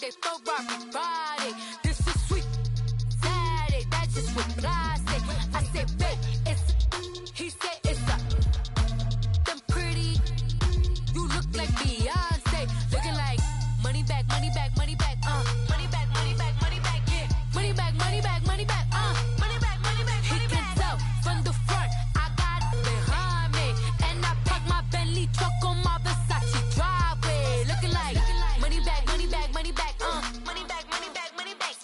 Monday, Ferrari Friday. This is sweet Saturday. That's just what I say. I say, babe, he said it's a. Them pretty. You look like Beyonce. Looking like money back, money back, money back, money back, money back, money back, yeah. Money back, money back, money back, money back, money back, money back. He can tell from the front, I got it behind me. And I park my Bentley truck on my Versace driveway. Looking like money back, money back, money back, money back, money back, money back.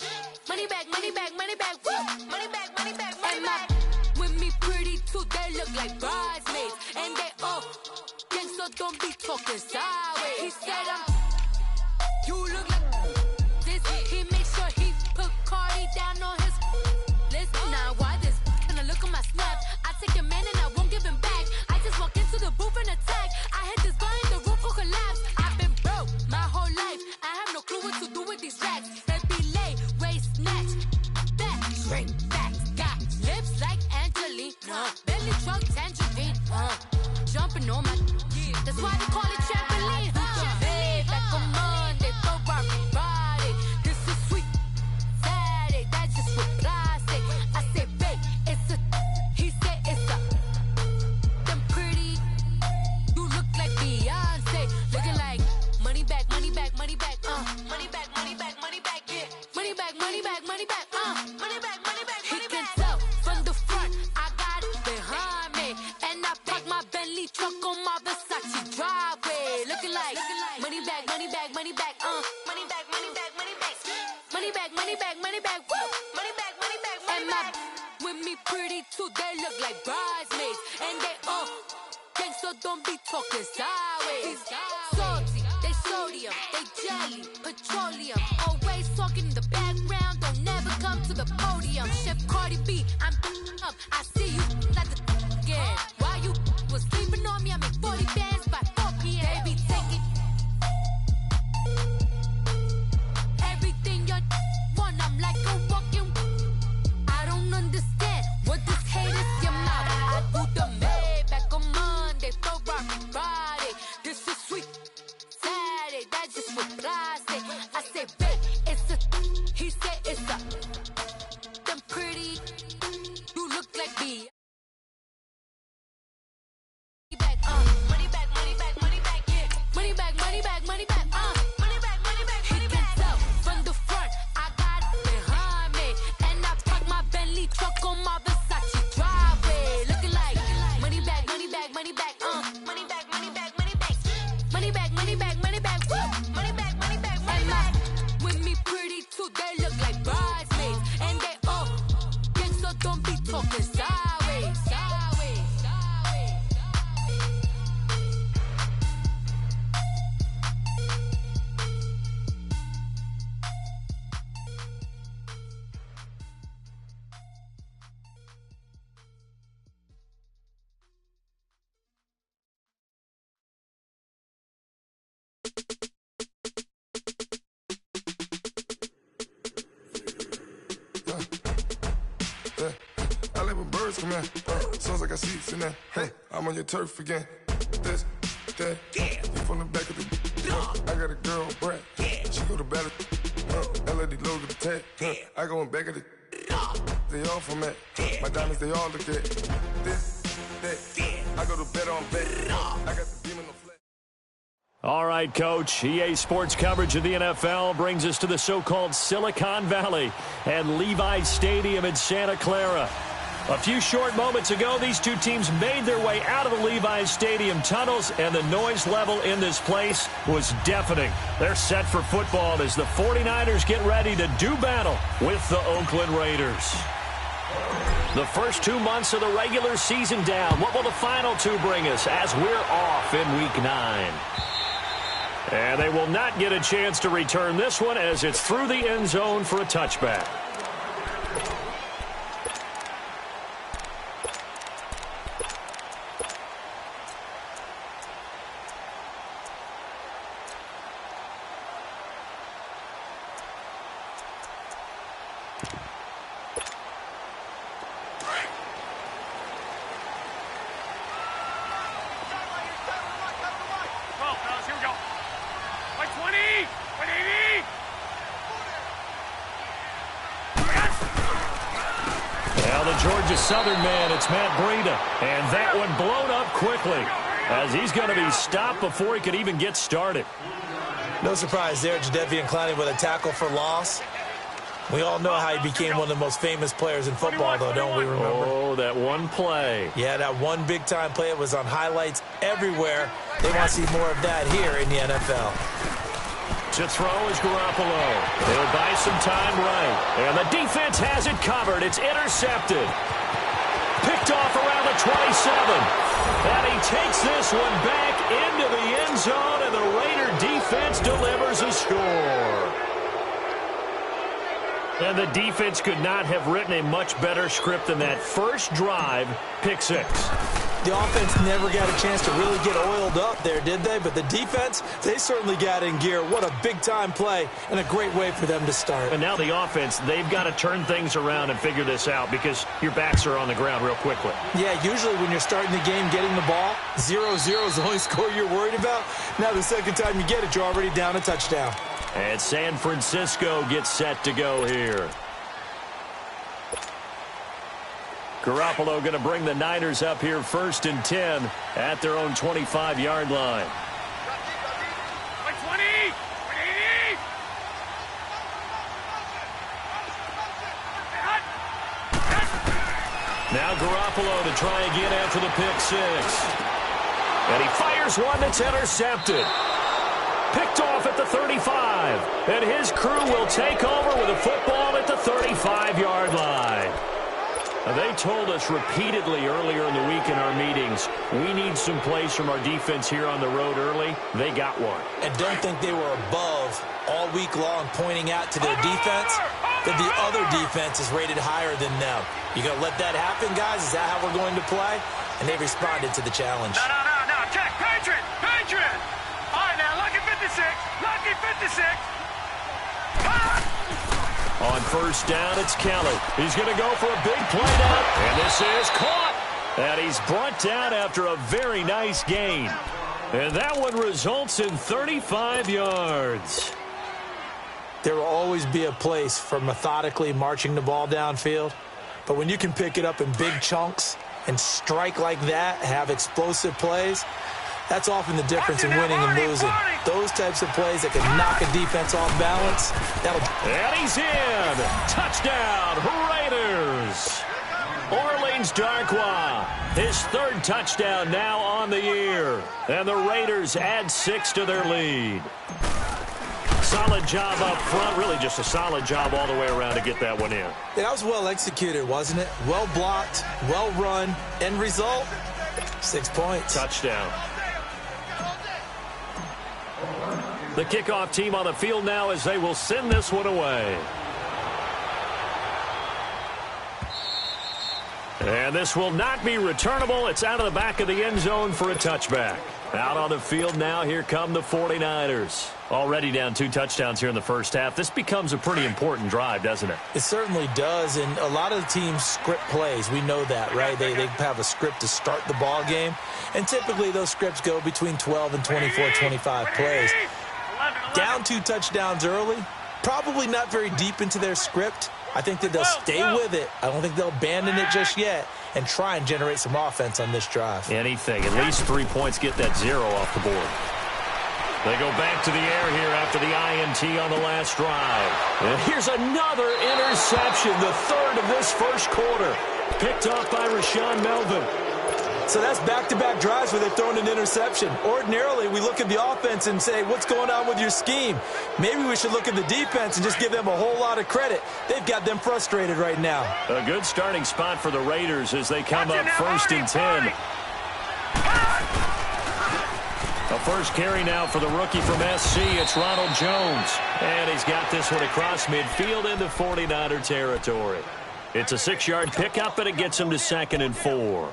Money back, money back, money back, woo. Money back, money back, money back. With me pretty too, they look like bridesmaids. And they all gang, so don't be talking sideways. He said you look like this. He make sure he put Cardi down on his list. Now why this? Gonna look at my snap. I take your man and I won't give him back. I just walk into the booth and attack. I hit this guy in the roof will collapse. I've been broke my whole life. I have no clue what to do with these racks. They be late, waist snatch, back, shrink back. Got lips like Angelina, belly truck tangerine, jumping on my. That's why they call it trampoline. Back on Monday, Ferrari Friday. This is sweet Saturday. That's just what I say. I say, babe, it's a. He said it's a. Them pretty. You look like Beyonce. Looking like money back, money back, money back, money back, money back, money back, yeah. Money back, money back, money back, money back, money back, money back. He can tell from the front, I got it behind me, and I park my Bentley truck on my Versace driveway. Looking like money back, money back, money back, money back, money back, money back, money back, money back, money back, woo. Money back, money back, money back. With me pretty too, they look like bridesmaids, and they all gang, so don't be talking sideways. Salty, they sodium, they jelly, petroleum. Always talking in the background, don't never come to the podium. Chef Cardi B, I'm up. I see you like the again. While you was sleeping on me, I make 40 bands by 4 p.m. Baby, take it. Everything you want, I'm like a walking. I don't understand what this hate is your mouth. I do the Maybach on Monday, Ferrari Friday. This is sweet Saturday. That's just what I say. I say, babe, it's a. He said it's a. Them pretty. You look like me. Money back, money back, money back, yeah. Money back, money back, money back, money back, money back, money back. He can tell from the front, I got it behind me, and I park my Bentley truck on my Versace driveway. Looking like money back, money back, money back, money back, money back, money back, money back, money back, money back, woo. Money back, money back, money back. With me pretty too, they look like bridesmaids, and they all gang, so don't be talking sideways. I let my birds come in. Sounds like I see seats in there. I'm on your turf again. This, that, you from the back of the. I got a girl, Brad. She go to battle. LAD load the tag. I go in back of the. They all from that. My diamonds, they all look at. This, that. I go to bet on bet. I got the demon on flat. All right, Coach. EA Sports coverage of the NFL brings us to the so-called Silicon Valley and Levi's Stadium in Santa Clara. A few short moments ago, these two teams made their way out of the Levi's Stadium tunnels, and the noise level in this place was deafening. They're set for football as the 49ers get ready to do battle with the Oakland Raiders. The first 2 months of the regular season down. What will the final two bring us as we're off in Week 9? And they will not get a chance to return this one as it's through the end zone for a touchback. Georgia Southern man, it's Matt Breida. And that one blown up quickly as he's going to be stopped before he could even get started. No surprise there, Jadeveon Clowney with a tackle for loss. We all know how he became one of the most famous players in football, though, don't we remember? Oh, that one play. Yeah, that one big-time play. It was on highlights everywhere. They want to see more of that here in the NFL. To throw is Garoppolo. He'll buy some time right. And the defense has it covered. It's intercepted. Picked off around the 27. And he takes this one back into the end zone, and the Raider defense delivers a score. And the defense could not have written a much better script than that first drive, pick six. The offense never got a chance to really get oiled up there, did they? But the defense, they certainly got in gear. What a big-time play and a great way for them to start. And now the offense, they've got to turn things around and figure this out because your backs are on the ground real quickly. Yeah, usually when you're starting the game getting the ball, 0-0 is the only score you're worried about. Now the second time you get it, you're already down a touchdown. And San Francisco gets set to go here. Garoppolo going to bring the Niners up here 1st and 10 at their own 25-yard line. Now Garoppolo to try again after the pick six. And he fires one that's intercepted. Picked off at the 35. And his crew will take over with a football at the 35-yard line. Now, they told us repeatedly earlier in the week in our meetings, we need some plays from our defense here on the road early. They got one. And don't think they were above all week long pointing out to their defense that the other defense is rated higher than them. You going to let that happen, guys? Is that how we're going to play? And they responded to the challenge. No. Check. Patriot. All right, now, lucky 56. Lucky 56. On first down, it's Kelly. He's going to go for a big play now. And this is caught. And he's brought down after a very nice gain. And that one results in 35 yards. There will always be a place for methodically marching the ball downfield. But when you can pick it up in big chunks and strike like that, have explosive plays, that's often the difference in winning and losing. Those types of plays that can knock a defense off balance, And he's in! Touchdown, Raiders! Orleans Darkwa, his third touchdown now on the year. And the Raiders add 6 to their lead. Solid job up front, really just a solid job all the way around to get that one in. Yeah, that was well executed, wasn't it? Well blocked, well run. End result, 6 points. Touchdown. The kickoff team on the field now as they will send this one away. And this will not be returnable. It's out of the back of the end zone for a touchback. Out on the field now, here come the 49ers. Already down 2 touchdowns here in the first half. This becomes a pretty important drive, doesn't it? It certainly does, and a lot of the teams script plays. We know that, right? They have a script to start the ball game, and typically those scripts go between 12 and 24, 25 plays. Down 2 touchdowns early, probably not very deep into their script. I think that they'll stay with it. I don't think they'll abandon it just yet and try and generate some offense on this drive. Anything. At least 3 points, get that 0 off the board. They go back to the air here after the INT on the last drive. And here's another interception, the third of this first quarter. Picked off by Rashaan Melvin. So that's back-to-back drives where they've thrown an interception. Ordinarily, we look at the offense and say, what's going on with your scheme? Maybe we should look at the defense and just give them a whole lot of credit. They've got them frustrated right now. A good starting spot for the Raiders as they come up 1st and 10. A first carry now for the rookie from SC. It's Ronald Jones. And he's got this one across midfield into 49er territory. It's a 6-yard pickup, and it gets him to 2nd and 4.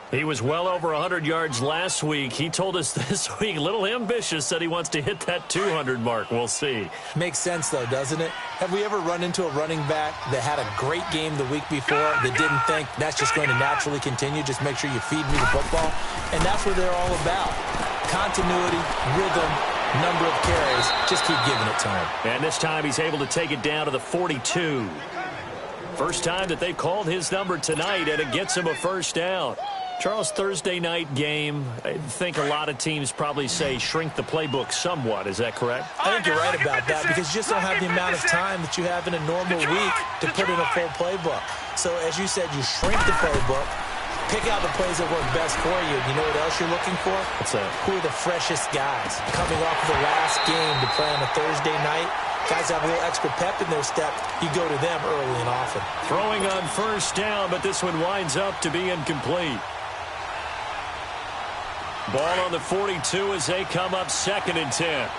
He was well over 100 yards last week. He told us this week, a little ambitious, said he wants to hit that 200 mark. We'll see. Makes sense, though, doesn't it? Have we ever run into a running back that had a great game the week before that didn't think that's just going to naturally continue? Just make sure you feed me the football. And that's what they're all about. Continuity, rhythm, number of carries. Just keep giving it to him. And this time he's able to take it down to the 42. First time that they've called his number tonight, and it gets him a first down. Charles, Thursday night game, I think a lot of teams probably say shrink the playbook somewhat. Is that correct? I think you're right about that because you just don't have the amount of time that you have in a normal week to put in a full playbook. So, as you said, you shrink the playbook, pick out the plays that work best for you. You know what else you're looking for? What's that? Who are the freshest guys coming off of the last game to play on a Thursday night? Guys have a little extra pep in their step. You go to them early and often. Throwing on first down, but this one winds up to be incomplete. Ball on the 42 as they come up 2nd and 10.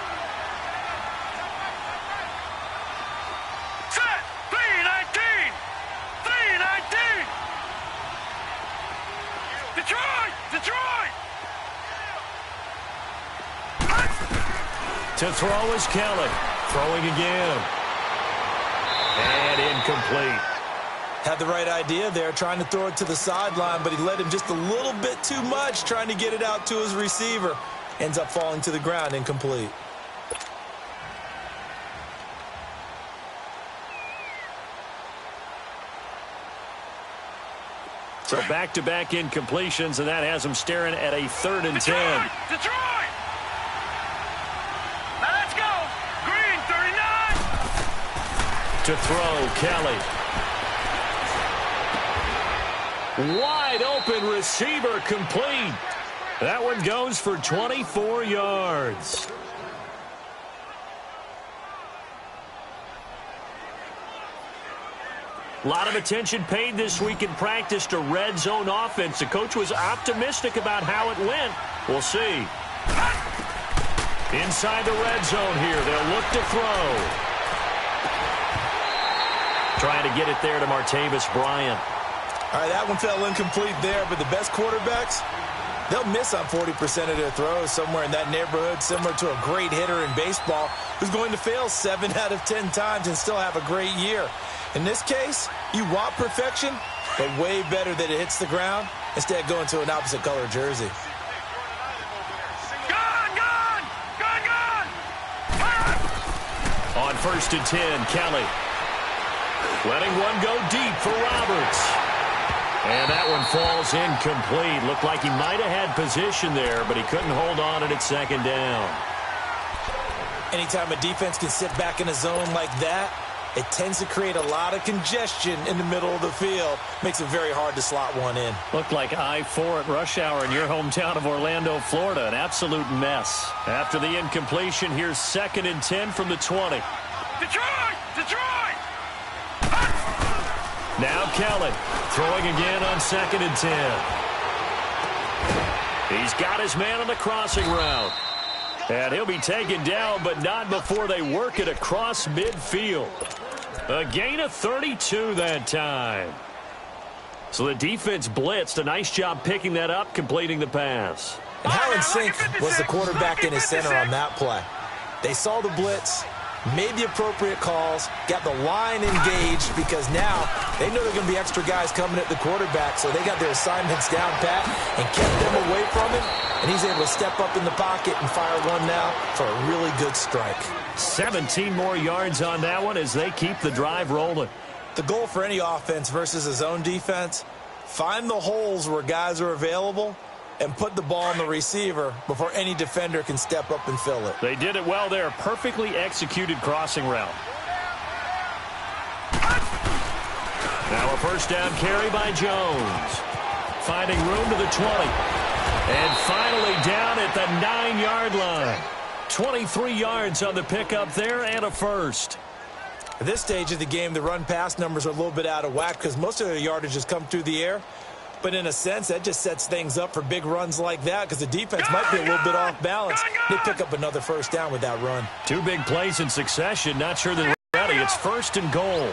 Set. 3-19. 3-19. Detroit. Detroit. To throw is Kelly. Throwing again. And incomplete. Had the right idea there, trying to throw it to the sideline, but he led him just a little bit too much, trying to get it out to his receiver. Ends up falling to the ground, incomplete. So back-to-back incompletions, and that has him staring at a 3rd and 10. Detroit. Now let's go. Green, 39. To throw, Kelly. Wide open receiver complete. That one goes for 24 yards. A lot of attention paid this week in practice to red zone offense. The coach was optimistic about how it went. We'll see. Inside the red zone here. They'll look to throw. Trying to get it there to Martavis Bryant. All right, that one fell incomplete there, but the best quarterbacks, they'll miss on 40% of their throws, somewhere in that neighborhood, similar to a great hitter in baseball who's going to fail 7 out of 10 times and still have a great year. In this case, you want perfection, but way better that it hits the ground instead of going to an opposite color jersey. Gone, gone, gone, gone. On 1st and 10, Kelly. Letting one go deep for Roberts. And that one falls incomplete. Looked like he might have had position there, but he couldn't hold on it at 2nd down. Anytime a defense can sit back in a zone like that, it tends to create a lot of congestion in the middle of the field. Makes it very hard to slot one in. Looked like I-4 at rush hour in your hometown of Orlando, Florida. An absolute mess. After the incompletion, here's 2nd and 10 from the 20. Detroit, Detroit. Now Kelly throwing again on 2nd and 10. He's got his man on the crossing route. And he'll be taken down, but not before they work it across midfield. A gain of 32 that time. So the defense blitzed. A nice job picking that up, completing the pass. And how in sync was the quarterback and his center on that play? They saw the blitz, made the appropriate calls, got the line engaged because now they know there are going to be extra guys coming at the quarterback, so they got their assignments down pat and kept them away from him, and he's able to step up in the pocket and fire one now for a really good strike. 17 more yards on that one as they keep the drive rolling. The goal for any offense versus a zone defense, find the holes where guys are available and put the ball on the receiver before any defender can step up and fill it. They did it well there. Perfectly executed crossing route. Now a first down carry by Jones. Finding room to the 20. And finally down at the 9-yard line. 23 yards on the pickup there and a first. At this stage of the game, the run-pass numbers are a little bit out of whack because most of their yardage has come through the air. But in a sense, that just sets things up for big runs like that because the defense might be a little bit off balance. They pick up another first down with that run. 2 big plays in succession. Not sure they're ready. It's 1st and goal.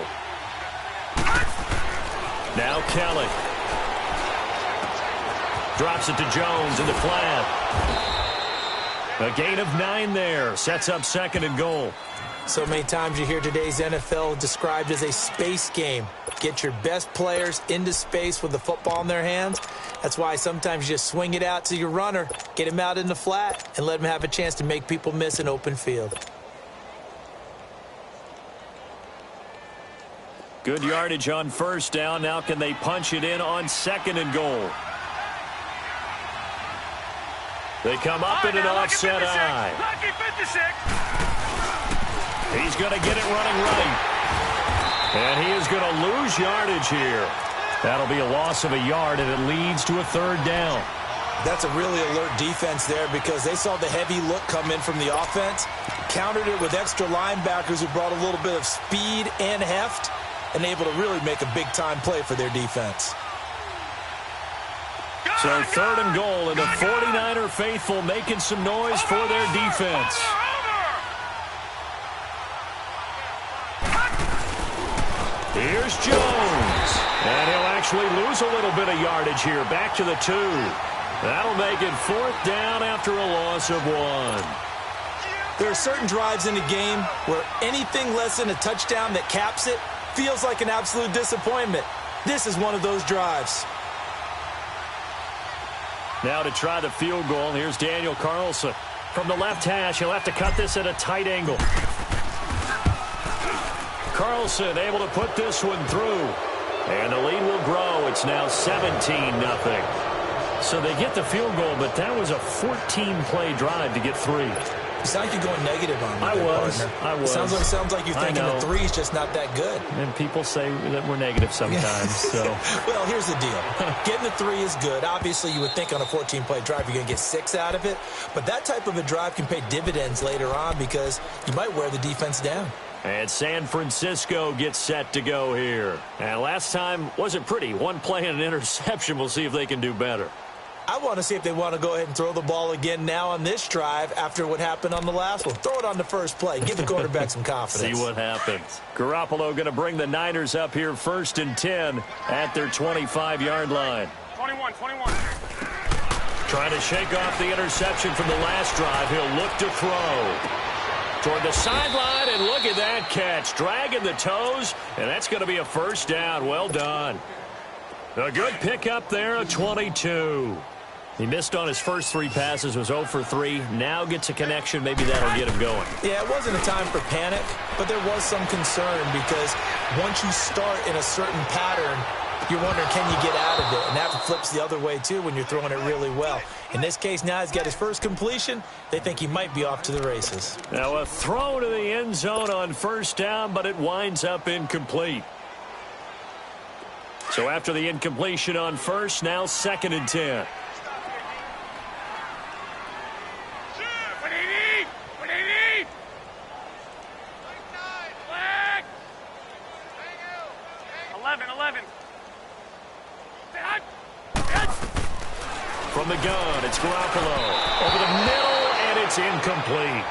Now Kelly. Drops it to Jones in the flat. A gain of 9 there. Sets up 2nd and goal. So many times you hear today's NFL described as a space game. Get your best players into space with the football in their hands. That's why sometimes you just swing it out to your runner, get him out in the flat, and let him have a chance to make people miss an open field. Good yardage on first down. Now can they punch it in on 2nd and goal? They come up in an offset eye. Lucky 56. He's going to get it running right. And he is going to lose yardage here. That'll be a loss of a yard, and it leads to a 3rd down. That's a really alert defense there because they saw the heavy look come in from the offense, countered it with extra linebackers who brought a little bit of speed and heft, and able to really make a big-time play for their defense. So 3rd and goal, and the 49er faithful making some noise for their defense. Here's Jones. And he'll actually lose a little bit of yardage here. Back to the 2. That'll make it 4th down after a loss of 1. There are certain drives in the game where anything less than a touchdown that caps it feels like an absolute disappointment. This is one of those drives. Now to try the field goal, here's Daniel Carlson. From the left hash, he'll have to cut this at a tight angle. Carlson able to put this one through. And the lead will grow. It's now 17-0. So they get the field goal, but that was a 14-play drive to get 3. It's like you're going negative on me. I was. Sounds like you're thinking the 3 is just not that good. And people say that we're negative sometimes. So. Well, here's the deal. Getting the 3 is good. Obviously, you would think on a 14-play drive you're going to get 6 out of it. But that type of a drive can pay dividends later on because you might wear the defense down. And San Francisco gets set to go here. And last time wasn't pretty. 1 play and an interception. We'll see if they can do better. I want to see if they want to go ahead and throw the ball again now on this drive after what happened on the last one. Throw it on the first play. Give the quarterback some confidence. See what happens. Garoppolo going to bring the Niners up here 1st and 10 at their 25-yard line. 21. Trying to shake off the interception from the last drive. He'll look to throw. Toward the sideline, and look at that catch. Dragging the toes, and that's going to be a 1st down. Well done. A good pickup there, a 22. He missed on his first 3 passes, was 0 for 3. Now gets a connection. Maybe that'll get him going. Yeah, it wasn't a time for panic, but there was some concern because once you start in a certain pattern, you're wondering, can you get out of it? And that flips the other way, too, when you're throwing it really well. In this case, now he's got his first completion. They think he might be off to the races. Now a throw to the end zone on 1st down, but it winds up incomplete. So after the incompletion on 1st, now 2nd and 10. What do you need? Flag. 11. From the gun, it's Garoppolo. Over the middle, and it's incomplete.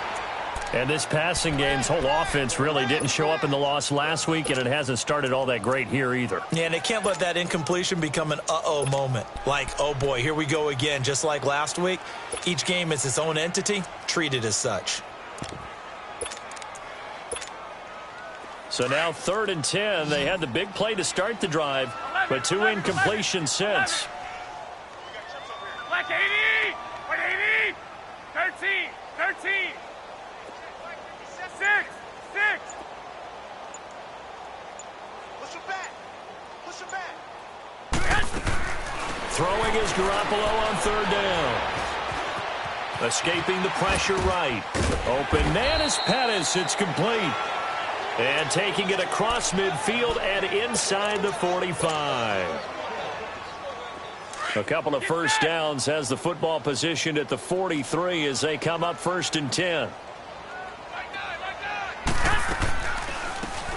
And this passing game's whole offense really didn't show up in the loss last week, and it hasn't started all that great here either. Yeah, and they can't let that incompletion become an uh-oh moment. Like, oh boy, here we go again, just like last week. Each game is its own entity, treated as such. So now 3rd and 10. They had the big play to start the drive, but 2 incompletions since. Black 80. What do you need? 13. 6. Push him back. Throwing is Garoppolo on 3rd down. Escaping the pressure right. Open man is Pettis. It's complete. And taking it across midfield and inside the 45. A couple of 1st downs has the football positioned at the 43 as they come up 1st and 10.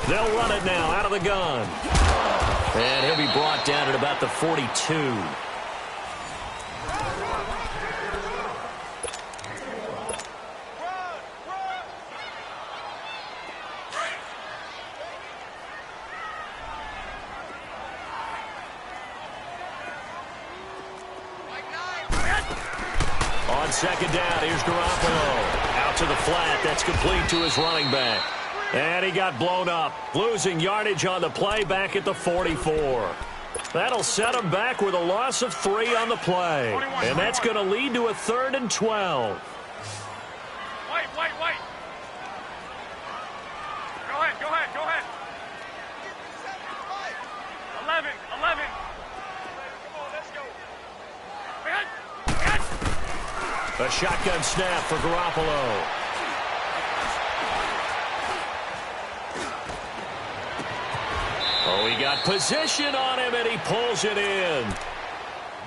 They'll run it now out of the gun. And he'll be brought down at about the 42. On 2nd down, here's Garoppolo. Out to the flat. That's complete to his running back. And he got blown up, losing yardage on the play back at the 44. That'll set him back with a loss of 3 on the play. And that's going to lead to a 3rd and 12. White. Go ahead. A shotgun snap for Garoppolo. Oh, he got position on him, and he pulls it in.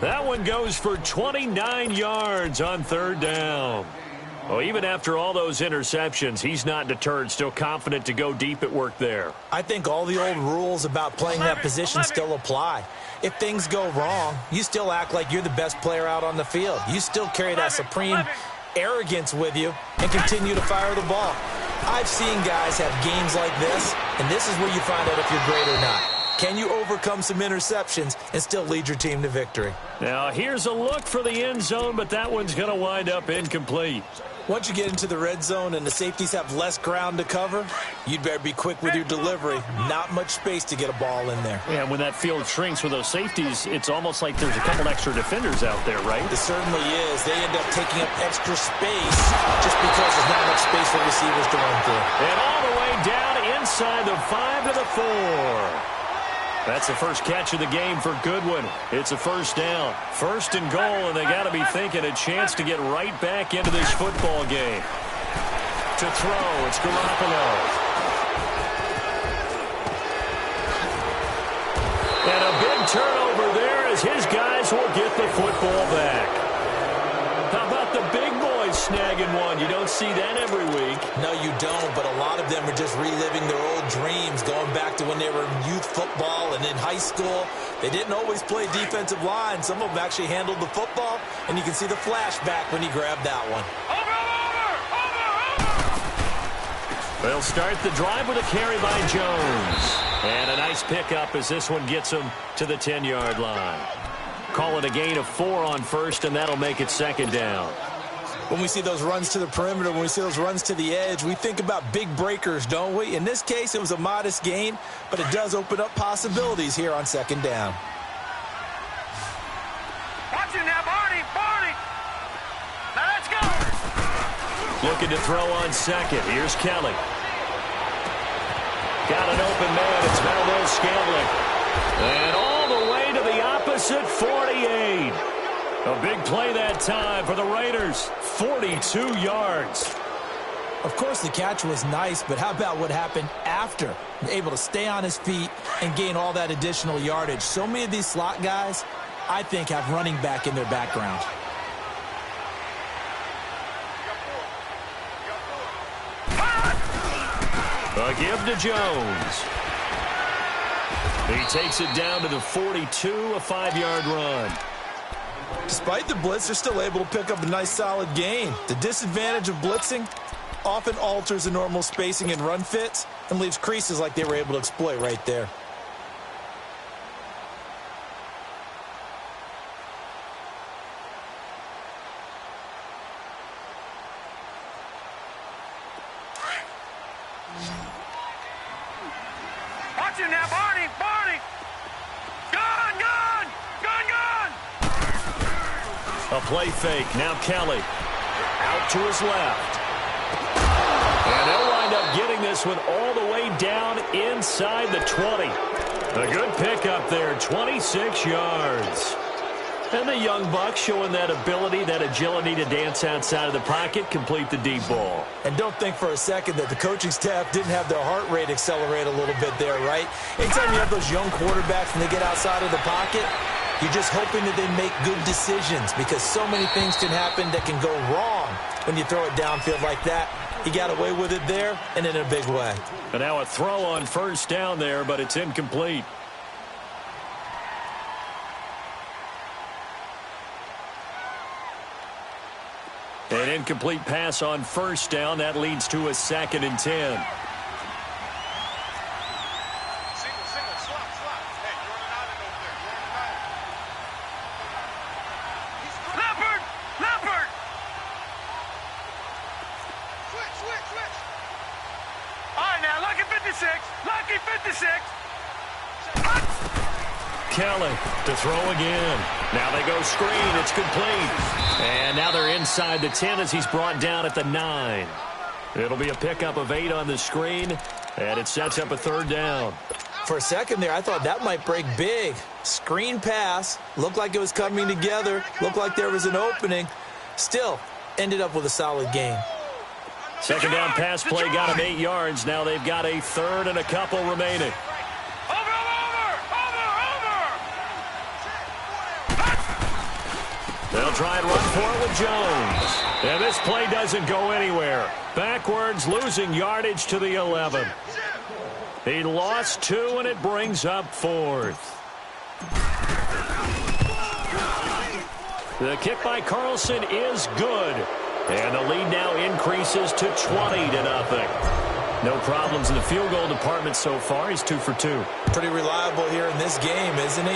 That one goes for 29 yards on third down. Oh, even after all those interceptions, he's not deterred, still confident to go deep at work there. I think all the old rules about playing that position still apply. If things go wrong, you still act like you're the best player out on the field. You still carry that supreme arrogance with you and continue to fire the ball. I've seen guys have games like this, and this is where you find out if you're great or not. Can you overcome some interceptions and still lead your team to victory? Now, here's a look for the end zone, but that one's going to wind up incomplete. Once you get into the red zone and the safeties have less ground to cover, you'd better be quick with your delivery. Not much space to get a ball in there. Yeah, when that field shrinks with those safeties, it's almost like there's a couple extra defenders out there, right? It certainly is. They end up taking up extra space just because there's not enough space for receivers to run through. And all the way down inside the 5 to the 4. That's the first catch of the game for Goodwin. It's a first down. First and goal, and they got to be thinking a chance to get right back into this football game. To throw, it's Garoppolo. And a big turnover there as his guys will get the football back. How about the big boys snagging one? You don't see that every week. No, you don't, but a lot of them are just reliving their old dreams, going back to when they were in youth football and in high school. They didn't always play defensive line. Some of them actually handled the football, and you can see the flashback when he grabbed that one. Over! They'll start the drive with a carry by Jones. And a nice pickup as this one gets him to the 10-yard line. Call it a gain of 4 on first, and that'll make it second down. When we see those runs to the perimeter, when we see those runs to the edge, we think about big breakers, don't we? In this case, it was a modest gain, but it does open up possibilities here on second down. Watch it now, Barney! Barney! Now let's go! Looking to throw on second. Here's Kelly. Got an open man. It's Valdez-Scantling. And all the way to the opposite 48. A big play that time for the Raiders. 42 yards. Of course, the catch was nice, but how about what happened after? Able to stay on his feet and gain all that additional yardage. So many of these slot guys, I think, have running back in their background. A give to Jones. He takes it down to the 42, a 5-yard run. Despite the blitz, they're still able to pick up a nice solid gain. The disadvantage of blitzing often alters the normal spacing and run fits and leaves creases like they were able to exploit right there. Watch it now, Barney! Barney! Gun! Gun! Gun! Gun! A play fake. Now Kelly. Out to his left. And they'll wind up getting this one all the way down inside the 20. A good pickup there. 26 yards. And the young buck showing that ability, that agility to dance outside of the pocket, complete the deep ball. And don't think for a second that the coaching staff didn't have their heart rate accelerate a little bit there, right? Anytime you have those young quarterbacks and they get outside of the pocket, you're just hoping that they make good decisions because so many things can happen that can go wrong when you throw it downfield like that. He got away with it there and in a big way. And now a throw on first down there, but it's incomplete. An incomplete pass on first down. That leads to a 2nd and 10. Single, slot. Hey, you're running out of over there. You're running out. Leopard! Leopard! Switch. All right, now, lucky 56. Lucky 56. Kelly to throw again. Now they go screen. It's complete. And now they're inside the 10 as he's brought down at the 9. It'll be a pickup of 8 on the screen, and it sets up a 3rd down. For a second there, I thought that might break big. Screen pass. Looked like it was coming together. Looked like there was an opening. Still, ended up with a solid game. Second down pass play got him 8 yards. Now they've got a third and a couple remaining. They'll try and run for it with Jones. And this play doesn't go anywhere. Backwards, losing yardage to the 11. He lost 2, and it brings up 4th. The kick by Carlson is good. And the lead now increases to 20-0. No problems in the field goal department so far. He's 2 for 2. Pretty reliable here in this game, isn't he?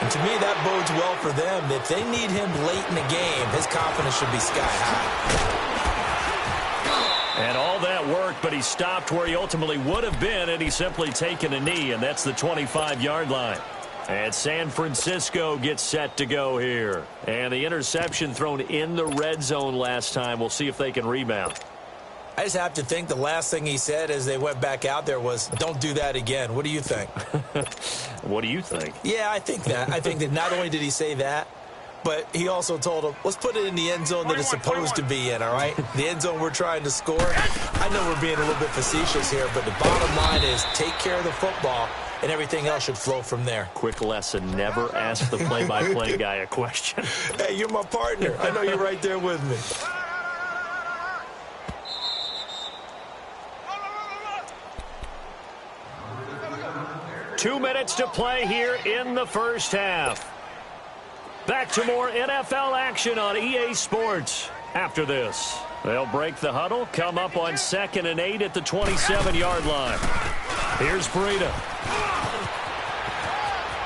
And to me, that bodes well for them. If they need him late in the game, his confidence should be sky high. And all that worked, but he stopped where he ultimately would have been, and he's simply taken a knee, and that's the 25-yard line. And San Francisco gets set to go here. And the interception thrown in the red zone last time. We'll see if they can rebound. I just have to think the last thing he said as they went back out there was, don't do that again. What do you think? What do you think? Yeah, I think that. I think that not only did he say that, but he also told him, let's put it in the end zone that it's supposed to be in, all right? The end zone we're trying to score. I know we're being a little bit facetious here, but the bottom line is take care of the football, and everything else should flow from there. Quick lesson, never ask the play-by-play guy a question. Hey, you're my partner. I know you're right there with me. Two minutes to play here in the first half. Back to more NFL action on EA Sports after this. They'll break the huddle, come up on 2nd and 8 at the 27-yard line. Here's Breida.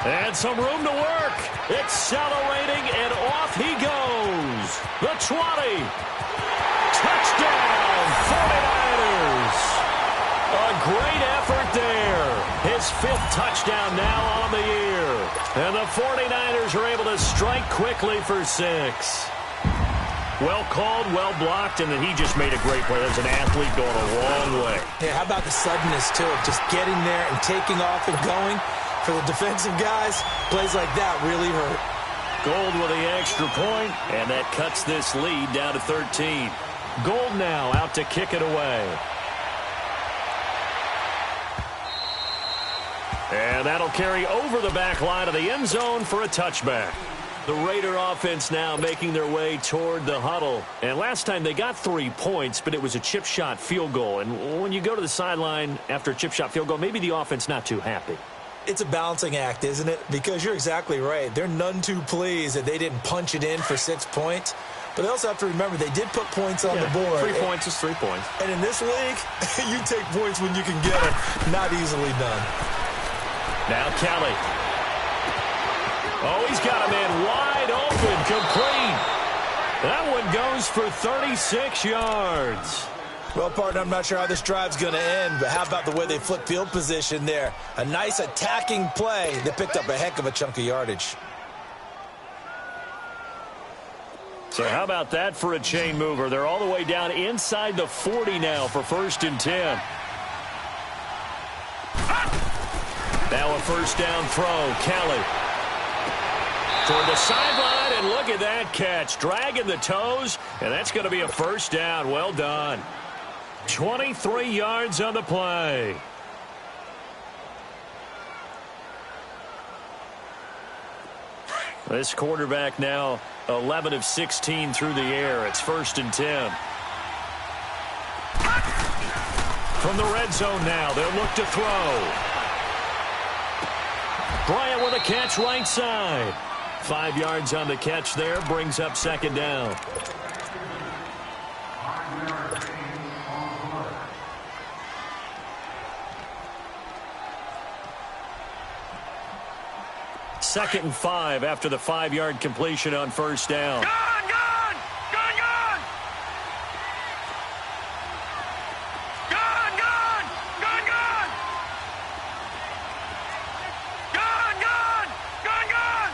And some room to work. Accelerating, and off he goes. The 20. Touchdown, 49ers. A great effort there. His 5th touchdown now on the year. And the 49ers are able to strike quickly for 6. Well called, well blocked, and then he just made a great play. There's an athlete going a long way. Yeah, how about the suddenness, too, of just getting there and taking off and going? For the defensive guys, plays like that really hurt. Gold with the extra point, and that cuts this lead down to 13. Gold now out to kick it away. And that'll carry over the back line of the end zone for a touchback. The Raider offense now making their way toward the huddle. And last time they got 3 points, but it was a chip shot field goal. And when you go to the sideline after a chip shot field goal, maybe the offense not too happy. It's a balancing act, isn't it? Because you're exactly right. They're none too pleased that they didn't punch it in for 6 points. But they also have to remember they did put points on the board. 3 points is 3 points. And in this league, you take points when you can get them. Not easily done. Now Kelly. Oh, he's got a man wide open, complete. That one goes for 36 yards. Well, partner, I'm not sure how this drive's going to end, but how about the way they flipped field position there? A nice attacking play that picked up a heck of a chunk of yardage. So how about that for a chain mover? They're all the way down inside the 40 now for 1st and 10. Now a first down throw. Kelly toward the sideline, and look at that catch. Dragging the toes, and that's going to be a first down. Well done. 23 yards on the play. This quarterback now 11 of 16 through the air. It's 1st and 10. From the red zone now, they'll look to throw. Bryant with a catch right side. 5 yards on the catch there, brings up 2nd down. Second and 5 after the 5-yard completion on first down. Gone! Gone! Gone! Gone! Gone! Gone! Gone! Gone! Gone! Gone! Gone! Gone!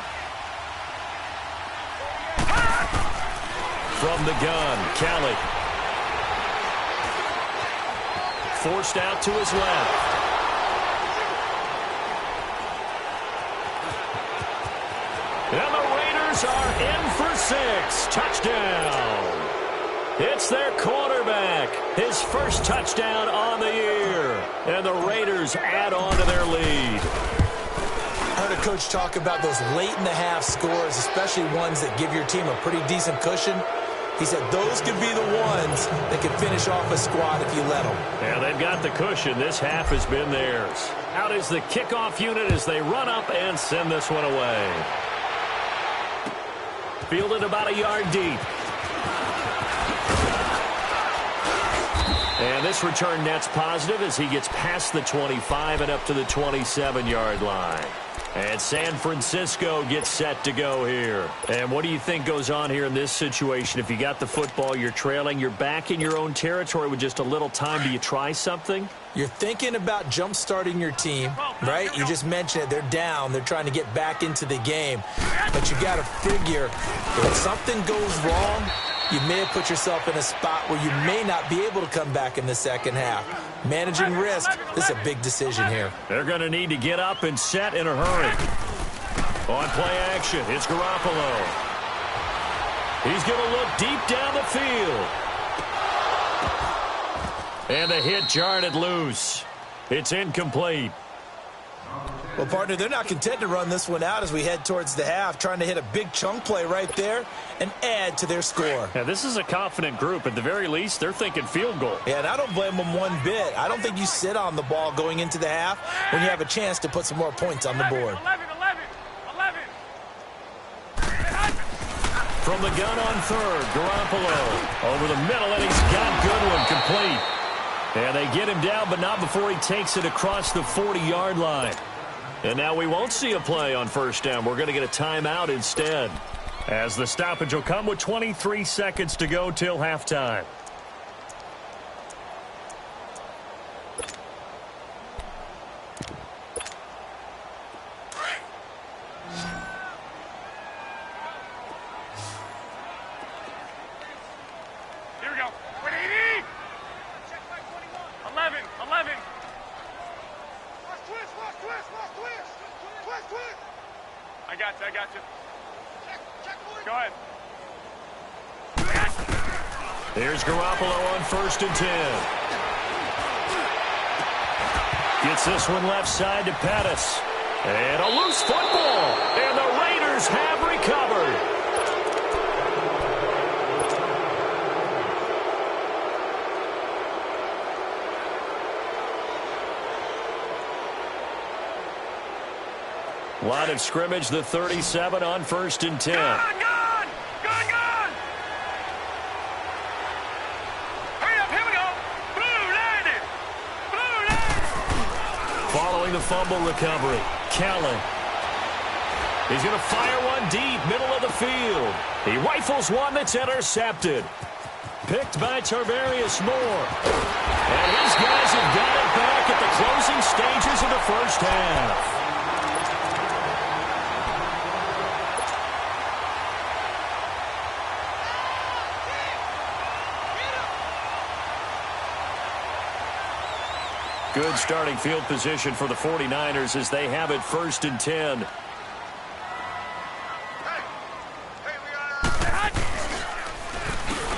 From the gun, Kelly. Forced out to his left. And the Raiders are in for 6. Touchdown. It's their quarterback. His first touchdown on the year. And the Raiders add on to their lead. I heard a coach talk about those late-in-the-half scores, especially ones that give your team a pretty decent cushion. He said those could be the ones that could finish off a squad if you let them. And they've got the cushion. This half has been theirs. Out is the kickoff unit as they run up and send this one away. Fielded about a yard deep. And this return net's positive as he gets past the 25 and up to the 27-yard line. And San Francisco gets set to go here. And what do you think goes on here in this situation? If you got the football, you're trailing, you're back in your own territory with just a little time. Do you try something? You're thinking about jump-starting your team, right? You just mentioned it. They're down. They're trying to get back into the game. But you got to figure if something goes wrong, you may have put yourself in a spot where you may not be able to come back in the second half. Managing risk, this is a big decision here. They're going to need to get up and set in a hurry. On play action, it's Garoppolo. He's going to look deep down the field. And the hit jarred it loose. It's incomplete. Well, partner, they're not content to run this one out as we head towards the half, trying to hit a big chunk play right there and add to their score. Yeah, this is a confident group. At the very least, they're thinking field goal. Yeah, and I don't blame them one bit. I don't think you sit on the ball going into the half when you have a chance to put some more points on the board. 11. From the gun on third, Garoppolo over the middle, and he's got Goodwin complete. And they get him down, but not before he takes it across the 40-yard line. And now we won't see a play on first down. We're going to get a timeout instead, as the stoppage will come with 23 seconds to go till halftime. Here we go. 180. 11. Twist. I got you. Go ahead. Here's Garoppolo on 1st and 10. Gets this one left side to Pettis. And a loose football. And the Raiders have recovered. Line of scrimmage, the 37 on 1st and 10. Gone! Hurry up, here we go. Blue landed. Following the fumble recovery, Kellen. He's going to fire one deep, middle of the field. He rifles one that's intercepted. Picked by Tarvarius Moore. And his guys have got it back at the closing stages of the first half. Good starting field position for the 49ers as they have it 1st and 10.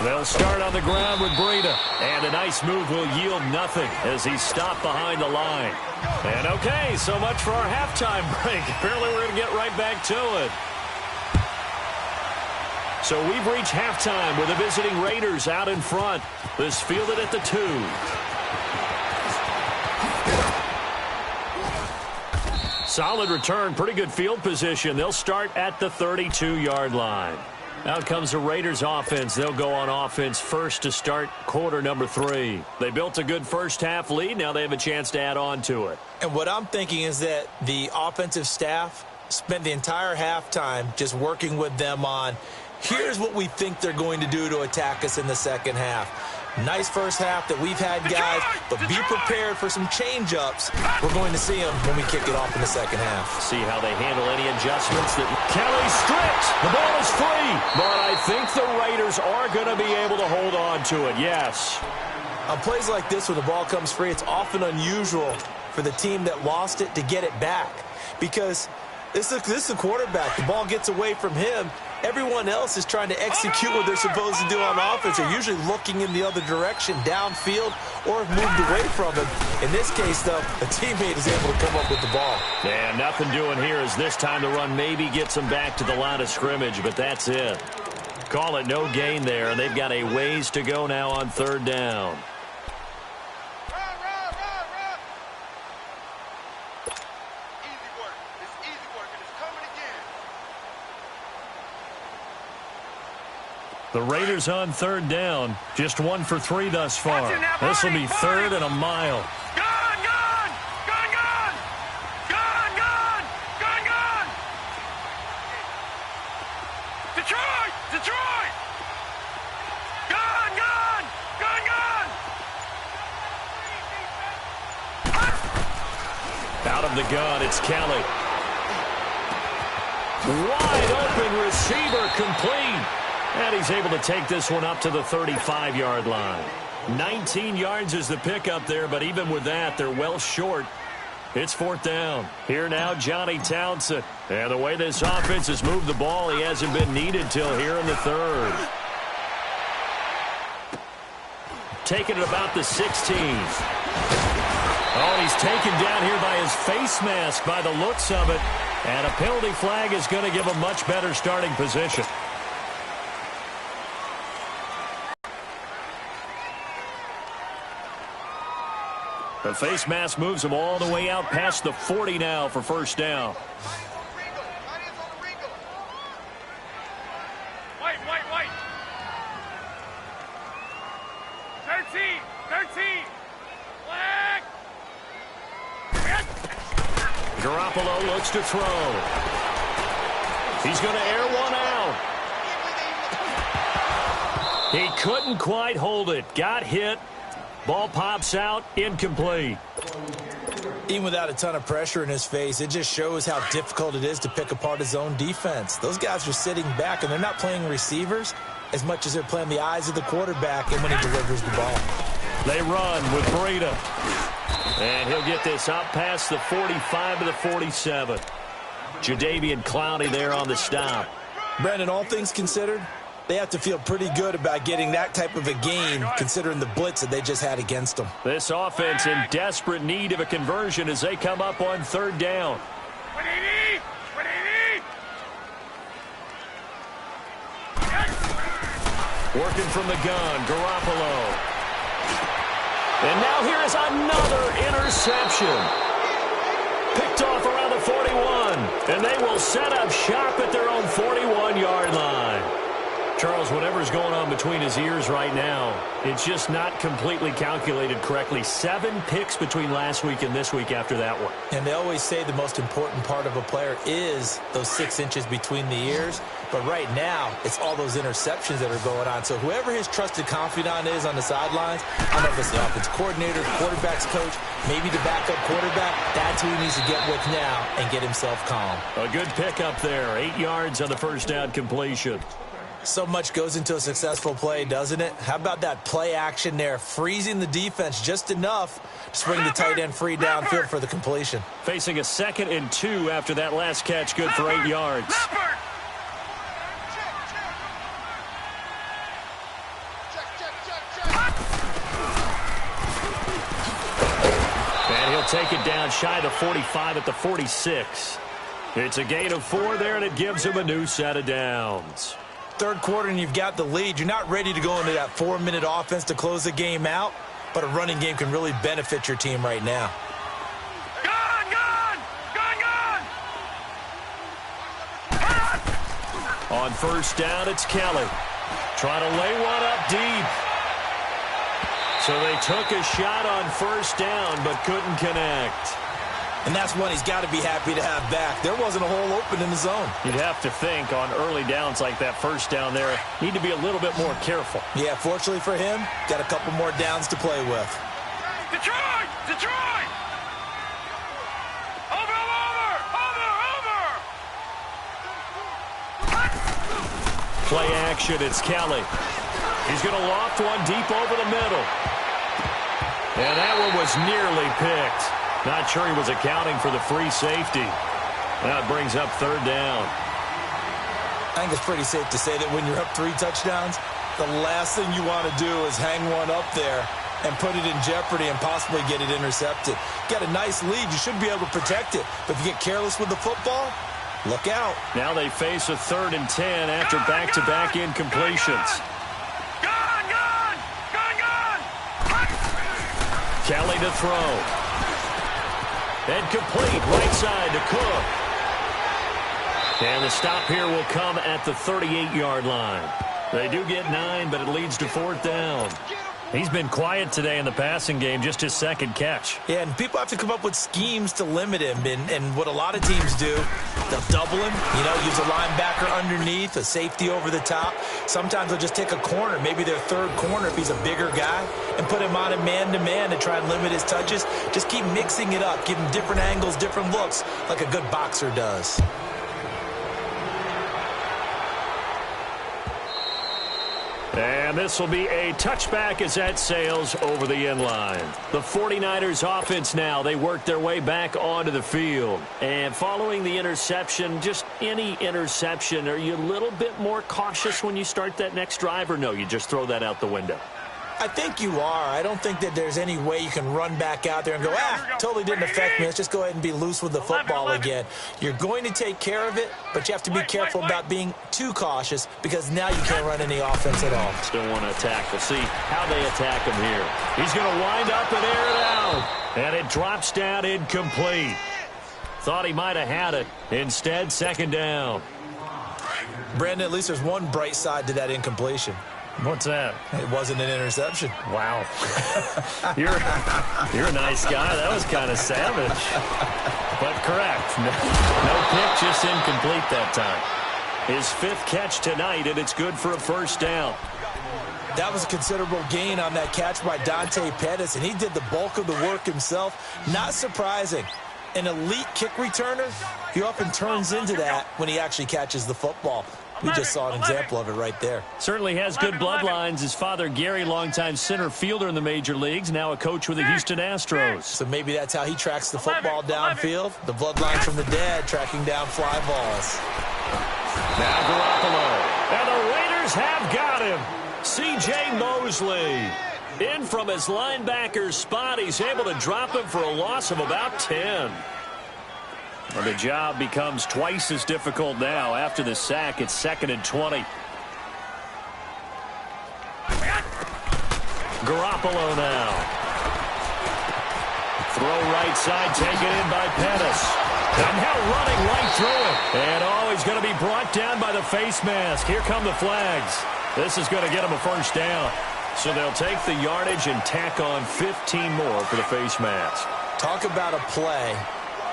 They'll start on the ground with Breida. And a nice move will yield nothing as he's stopped behind the line. And okay, so much for our halftime break. Apparently we're going to get right back to it. So we've reached halftime with the visiting Raiders out in front. This fielded at the 2. Solid return, pretty good field position. They'll start at the 32-yard line. Out comes the Raiders offense. They'll go on offense first to start quarter number 3. They built a good first half lead. Now they have a chance to add on to it. And what I'm thinking is that the offensive staff spent the entire halftime just working with them on, here's what we think they're going to do to attack us in the second half. Nice first half that we've had, guys, but be prepared for some change-ups. We're going to see them when we kick it off in the second half. See how they handle any adjustments. Kelly stripped. The ball is free. But I think the Raiders are going to be able to hold on to it, yes. On plays like this, when the ball comes free, it's often unusual for the team that lost it to get it back. Because this is a quarterback. The ball gets away from him, Everyone else is trying to execute what they're supposed to do on offense. They're usually looking in the other direction, downfield, or have moved away from him. In this case, though, a teammate is able to come up with the ball. Yeah, nothing doing here as this time the run maybe gets them back to the line of scrimmage, but that's it. Call it no gain there, and they've got a ways to go now on third down. The Raiders on third down. Just 1 for 3 thus far. This will be third and a mile. Gone, gone! Gone, gone! Gone, gone! Gone, gone! Detroit! Detroit! Gone, gone! Gone, gone! Out of the gun, it's Kelly. Wide open receiver, complete. And he's able to take this one up to the 35-yard line. 19 yards is the pickup there, but even with that, they're well short. It's fourth down. Here now, Johnny Townsend. And the way this offense has moved the ball, he hasn't been needed till here in the third. Taking it about the 16. Oh, and he's taken down here by his face mask by the looks of it. And a penalty flag is going to give a much better starting position. The face mask moves him all the way out past the 40 now for first down. White, white, white. 13, 13. Flag. Garoppolo looks to throw. He's going to air one out. He couldn't quite hold it. Got hit. Ball pops out, incomplete. Even without a ton of pressure in his face, it just shows how difficult it is to pick apart his own defense. Those guys are sitting back, and they're not playing receivers as much as they're playing the eyes of the quarterback and when he delivers the ball. They run with Breida. And he'll get this up past the 45 to the 47. Jadeveon Clowney there on the stop. Brandon, all things considered, they have to feel pretty good about getting that type of a gain, considering the blitz that they just had against them. This offense in desperate need of a conversion as they come up on third down. What do you need? What do you need? Working from the gun, Garoppolo. And now here is another interception. Picked off around the 41. And they will set up shop at their own 41-yard line. Charles, whatever's going on between his ears right now, it's just not completely calculated correctly. 7 picks between last week and this week after that one. And they always say the most important part of a player is those 6 inches between the ears. But right now, it's all those interceptions that are going on. So whoever his trusted confidant is on the sidelines, I don't know if it's the offense coordinator, quarterback's coach, maybe the backup quarterback, that's who he needs to get with now and get himself calm. A good pickup there. 8 yards on the first down completion. So much goes into a successful play, doesn't it? How about that play action there, freezing the defense just enough to spring the tight end free downfield for the completion. Facing a 2nd and 2 after that last catch, good for 8 yards. And he'll take it down shy of the 45 at the 46. It's a gain of 4 there, and it gives him a new set of downs. Third quarter and you've got the lead. You're not ready to go into that 4-minute offense to close the game out, but a running game can really benefit your team right now. Gone, gone, gone, gone. On first down, it's Kelly. Trying to lay one up deep. So they took a shot on first down, but couldn't connect. And that's one he's got to be happy to have back. There wasn't a hole open in the zone. You'd have to think on early downs like that first down there, need to be a little bit more careful. Yeah, fortunately for him, got a couple more downs to play with. Detroit! Detroit! Over, over, over, over! Play action, it's Kelly. He's going to loft one deep over the middle. And that one was nearly picked. Not sure he was accounting for the free safety. Now it brings up third down. I think it's pretty safe to say that when you're up 3 touchdowns, the last thing you want to do is hang one up there and put it in jeopardy and possibly get it intercepted. Get a nice lead, you should be able to protect it. But if you get careless with the football, look out. Now they face a 3rd and 10 after back-to-back incompletions. Gone! Kelly to throw. And complete, right side to Cook. And the stop here will come at the 38-yard line. They do get 9, but it leads to 4th down. He's been quiet today in the passing game, just his 2nd catch. Yeah, and people have to come up with schemes to limit him. And what a lot of teams do, they'll double him, use a linebacker underneath, a safety over the top. Sometimes they'll just take a corner, maybe their 3rd corner if he's a bigger guy, and put him on a man-to-man to try and limit his touches. Just keep mixing it up, give him different angles, different looks, like a good boxer does. And this will be a touchback as that sails over the end line. The 49ers offense now, they work their way back onto the field. And following the interception, just any interception, are you a little bit more cautious when you start that next drive, or no, you just throw that out the window? I think you are. I don't think that there's any way you can run back out there and go, totally didn't affect me. Let's just go ahead and be loose with the football again. You're going to take care of it, but you have to be careful about being too cautious because now you can't run any offense at all. Still want to attack. We'll see how they attack him here. He's going to wind up and air it out. And it drops down incomplete. Thought he might have had it. Instead, 2nd down. Brandon, at least there's one bright side to that incompletion. What's that? It wasn't an interception. Wow. You're a nice guy. That was kind of savage. But correct. No pick, just incomplete that time. His 5th catch tonight, and it's good for a 1st down. That was a considerable gain on that catch by Dante Pettis, and he did the bulk of the work himself. Not surprising. An elite kick returner, he often turns into that when he actually catches the football. We just saw an example of it right there. Certainly has good bloodlines. His father, Gary, longtime center fielder in the major leagues, now a coach with the Houston Astros. So maybe that's how he tracks the football downfield. The bloodline from the dad tracking down fly balls. Now Garoppolo. And the Raiders have got him. C.J. Mosley. In from his linebacker spot. He's able to drop him for a loss of about 10. Well, the job becomes twice as difficult now. After the sack, it's 2nd and 20. Garoppolo now. Throw right side, taken in by Pettis. And now running right through it. And he's going to be brought down by the face mask. Here come the flags. This is going to get him a 1st down. So they'll take the yardage and tack on 15 more for the face mask. Talk about a play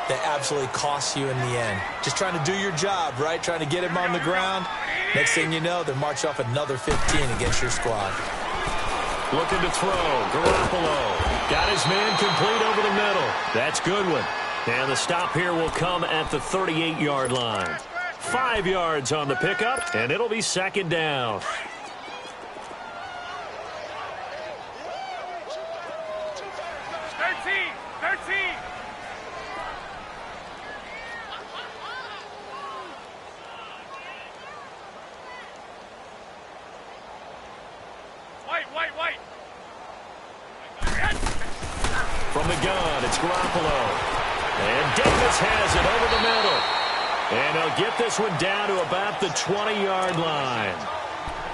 that absolutely costs you in the end. Just trying to do your job, right? Trying to get him on the ground. Next thing you know, they march off another 15 against your squad. Looking to throw. Garoppolo. Got his man complete over the middle. That's Goodwin. And the stop here will come at the 38-yard line. 5 yards on the pickup, and it'll be 2nd down. From the gun, it's Garoppolo. And Davis has it over the middle. And he'll get this one down to about the 20-yard line.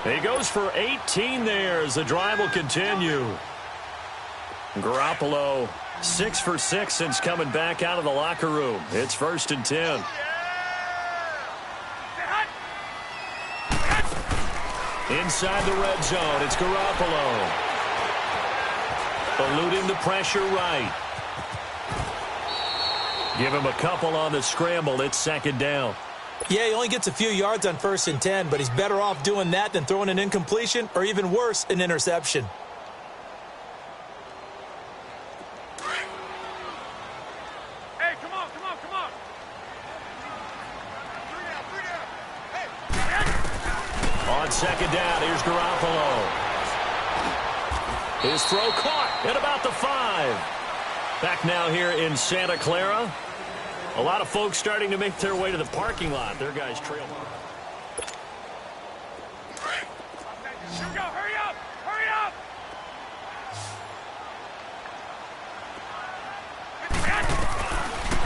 He goes for 18 there as the drive will continue. Garoppolo, 6 for 6 since coming back out of the locker room. It's 1st and 10. Inside the red zone, it's Garoppolo. Eluding the pressure right. Give him a couple on the scramble. It's 2nd down. Yeah, he only gets a few yards on 1st and 10, but he's better off doing that than throwing an incompletion or even worse, an interception. Hey, come on. On 2nd down, here's Garoppolo. His throw caught at about the 5. Back now here in Santa Clara. A lot of folks starting to make their way to the parking lot. Their guys trail.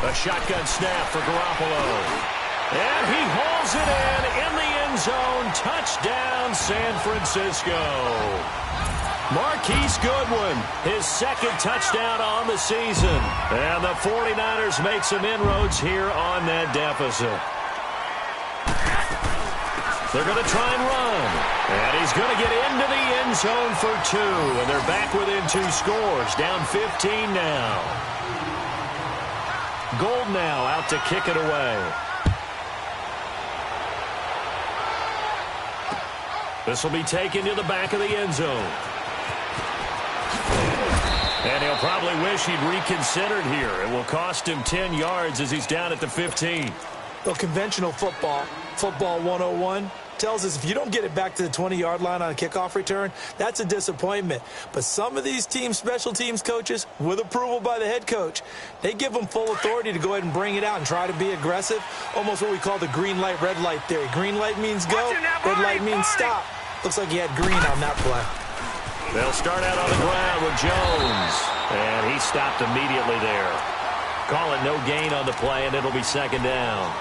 A shotgun snap for Garoppolo. And he hauls it in the end zone. Touchdown, San Francisco. Marquise Goodwin, his second touchdown on the season. And the 49ers make some inroads here on that deficit. They're going to try and run. And he's going to get into the end zone for 2. And they're back within 2 scores. Down 15 now. Gold now out to kick it away. This will be taken to the back of the end zone. And he'll probably wish he'd reconsidered here. It will cost him 10 yards as he's down at the 15. Well, conventional football 101, tells us if you don't get it back to the 20-yard line on a kickoff return, that's a disappointment. But some of these teams, special teams coaches, with approval by the head coach, they give them full authority to go ahead and bring it out and try to be aggressive. Almost what we call the green light, red light theory. Green light means go, red light means stop. Looks like he had green on that play. They'll start out on the ground with Jones. And he stopped immediately there. Call it no gain on the play, and it'll be second down.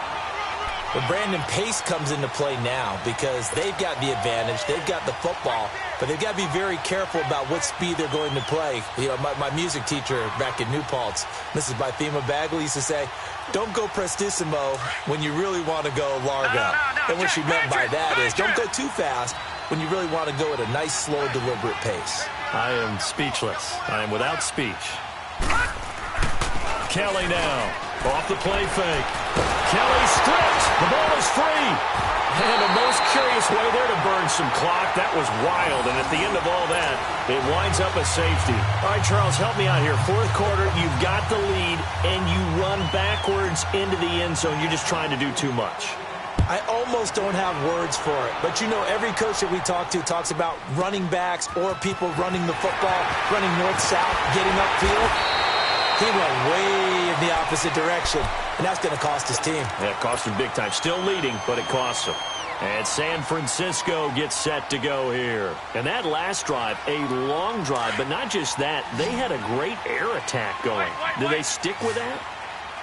But Brandon, pace comes into play now because they've got the advantage. They've got the football, but they've got to be very careful about what speed they're going to play. You know, my music teacher back in New Paltz, Mrs. Bythema Bagley, used to say, don't go prestissimo when you really want to go largo. And what she meant by that is don't go too fast when you really want to go at a nice, slow, deliberate pace. I am speechless. I am without speech. Kelly now. Off the play fake. Kelly stripped. The ball is free. And a most curious way there to burn some clock. That was wild. And at the end of all that, it winds up a safety. All right, Charles, help me out here. Fourth quarter, you've got the lead, and you run backwards into the end zone. You're just trying to do too much. I almost don't have words for it. But, you know, every coach that we talk to talks about running backs or people running the football, running north-south, getting upfield. He went way in the opposite direction, and that's going to cost his team. Yeah, it cost him big time. Still leading, but it costs him. And San Francisco gets set to go here. And that last drive, a long drive, but not just that. They had a great air attack going. Do they stick with that?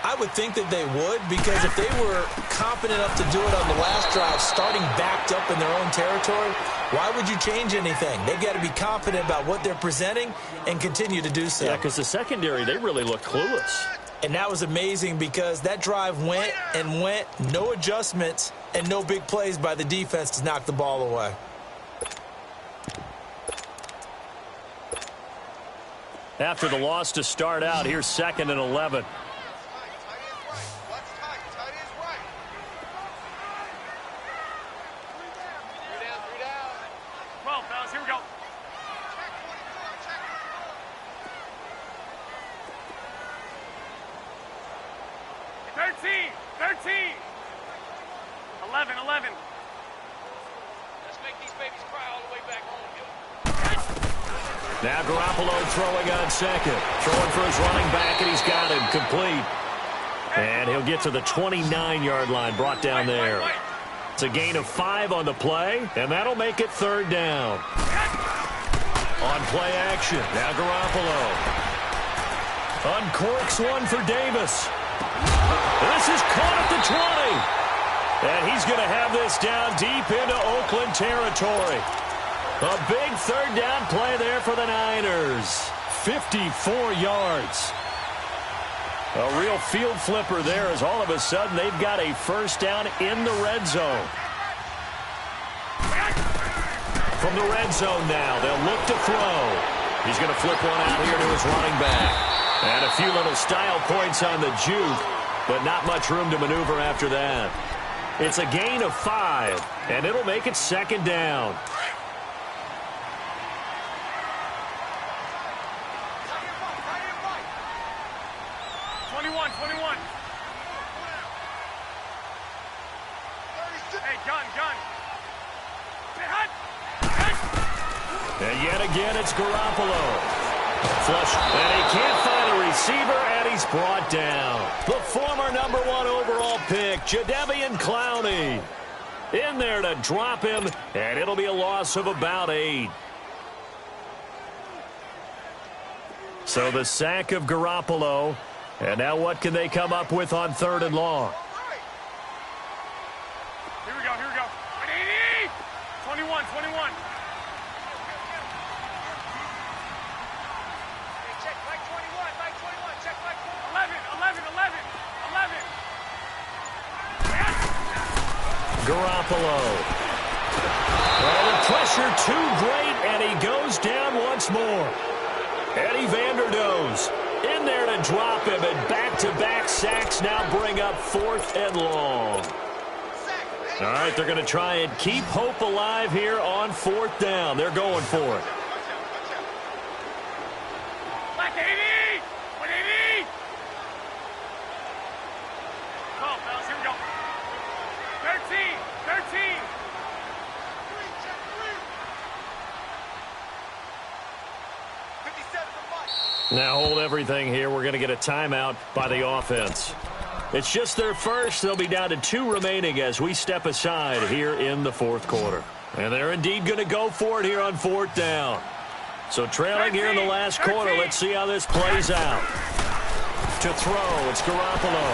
I would think that they would, because if they were confident enough to do it on the last drive, starting backed up in their own territory, why would you change anything? They've got to be confident about what they're presenting and continue to do so. Yeah, because the secondary, they really look clueless. And that was amazing because that drive went and went, no adjustments, and no big plays by the defense to knock the ball away. After the loss to start out, here's 2nd and 11. Now Garoppolo throwing on second. Throwing for his running back, and he's got him complete. And he'll get to the 29-yard line, brought down there. It's a gain of 5 on the play, and that'll make it 3rd down. On play action, now Garoppolo. Uncorks one for Davis. This is caught at the 20. And he's going to have this down deep into Oakland territory. A big 3rd down play there for the Niners. 54 yards. A real field flipper there as all of a sudden they've got a 1st down in the red zone. From the red zone now, they'll look to throw. He's going to flip one out here to his running back. And a few little style points on the juke, but not much room to maneuver after that. It's a gain of 5, and it'll make it 2nd down. And yet again, it's Garoppolo. Flush, and he can't find a receiver, and he's brought down. The former #1 overall pick, Jadeveon Clowney. In there to drop him, and it'll be a loss of about 8. So the sack of Garoppolo, And now what can they come up with on 3rd and long? Here we go. 21. Check like 21. Check like 11. Garoppolo. Well, the pressure too great, and he goes down once more. Eddie Vanderdoes in there to drop him, and back-to-back sacks now bring up 4th and long. All right, they're going to try and keep hope alive here on 4th down. They're going for it. Like 80! 180! Come on, fellas, here we go. 13! Now hold everything here. We're going to get a timeout by the offense. It's just their first. They'll be down to 2 remaining as we step aside here in the 4th quarter. And they're indeed going to go for it here on 4th down. So trailing here in the last quarter. Let's see how this plays out. To throw, it's Garoppolo.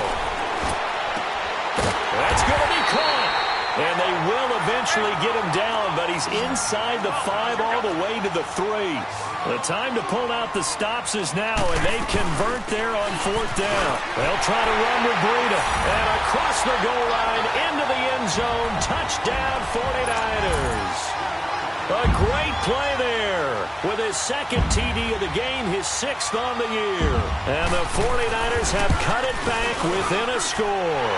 That's going to be caught. And they will eventually get him down, but he's inside the 5 all the way to the 3. The time to pull out the stops is now, and they convert there on 4th down. They'll try to run with Breida. And across the goal line, into the end zone, touchdown 49ers. A great play there with his 2nd TD of the game, his 6th on the year. And the 49ers have cut it back within a score.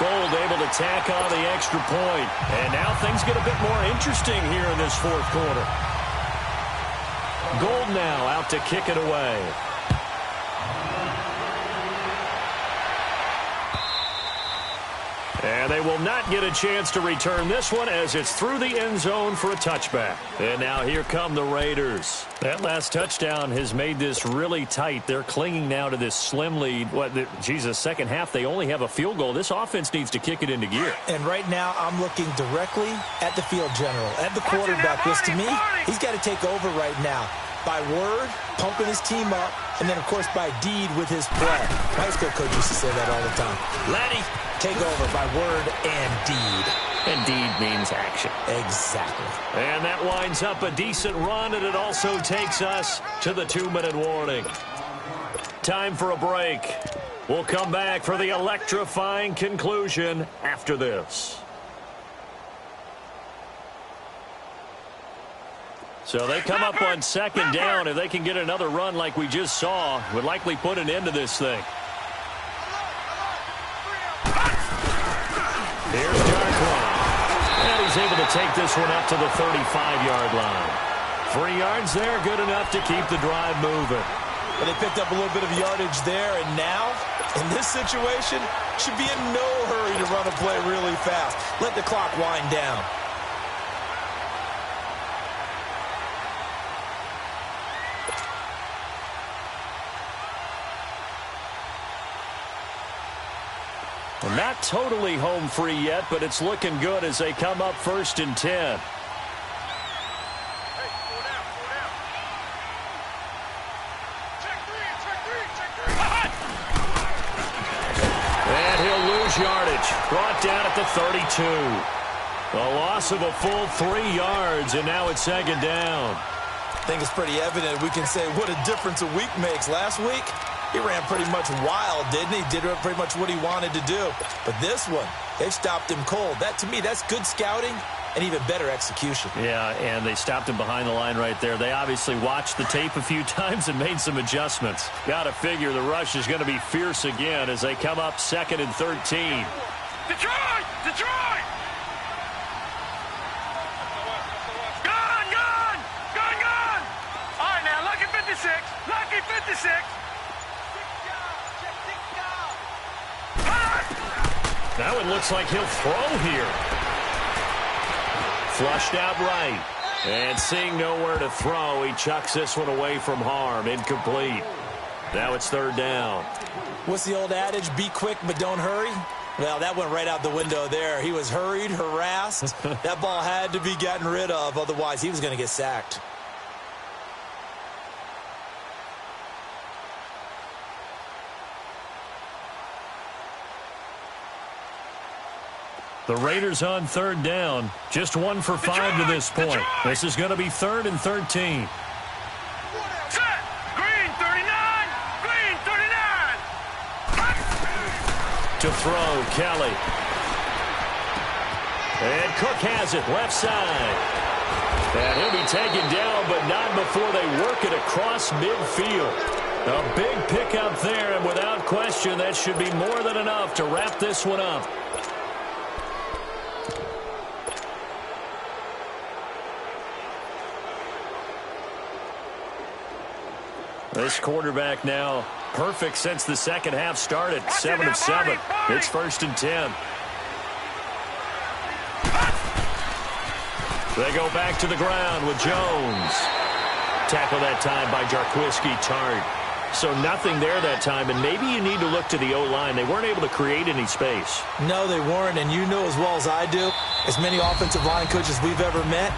Gold able to tack on the extra point. And now things get a bit more interesting here in this 4th quarter. Gold now out to kick it away. And they will not get a chance to return this one as it's through the end zone for a touchback. And now here come the Raiders. That last touchdown has made this really tight. They're clinging now to this slim lead. Second half, they only have a field goal. This offense needs to kick it into gear. And right now, I'm looking directly at the field general, at the quarterback, which to me, he's got to take over right now. By word, pumping his team up, and then, of course, by deed with his play. My high school coach used to say that all the time. Laddie, take over by word and deed. And deed means action. Exactly. And that winds up a decent run, and it also takes us to the 2-minute warning. Time for a break. We'll come back for the electrifying conclusion after this. So they come up on 2nd down. If they can get another run like we just saw, would likely put an end to this thing. Here's Darkwan. And he's able to take this one up to the 35-yard line. 3 yards there, good enough to keep the drive moving. But they picked up a little bit of yardage there, and now, in this situation, should be in no hurry to run a play really fast. Let the clock wind down. Well, not totally home free yet, but it's looking good as they come up 1st and 10. And he'll lose yardage. Brought down at the 32. A loss of a full 3 yards, and now it's 2nd down. I think it's pretty evident. We can say what a difference a week makes. Last week, he ran pretty much wild, didn't he? Did pretty much what he wanted to do. But this one, they've stopped him cold. That, to me, that's good scouting and even better execution. Yeah, and they stopped him behind the line right there. They obviously watched the tape a few times and made some adjustments. Got to figure the rush is going to be fierce again as they come up 2nd and 13. Detroit! Detroit! Gone! All right, now, lucky 56. Lucky 56. Now it looks like he'll throw here. Flushed out right. And seeing nowhere to throw, he chucks this one away from harm. Incomplete. Now it's 3rd down. What's the old adage? Be quick, but don't hurry? Well, that went right out the window there. He was hurried, harassed. That ball had to be gotten rid of. Otherwise, he was going to get sacked. The Raiders on third down. Just 1 for 5 to this point. This is going to be 3rd and 13. Set. Green 39. Green 39. To throw, Kelly. And Cook has it, left side. And he'll be taken down, but not before they work it across midfield. A big pickup there, and without question, that should be more than enough to wrap this one up. This quarterback now perfect since the second half started. 7 of 7. It's 1st and 10. They go back to the ground with Jones. Tackle that time by Jarquiski Tart. So nothing there that time, and maybe you need to look to the O-line. They weren't able to create any space. No, they weren't, and you know as well as I do, as many offensive line coaches we've ever met,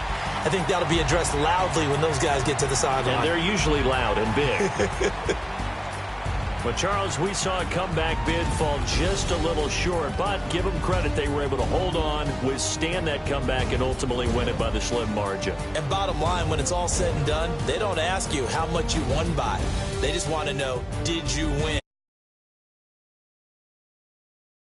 I think that'll be addressed loudly when those guys get to the sideline. And they're usually loud and big. But, Charles, we saw a comeback bid fall just a little short, but give them credit. They were able to hold on, withstand that comeback, and ultimately win it by the slim margin. And bottom line, when it's all said and done, they don't ask you how much you won by. They just want to know, did you win?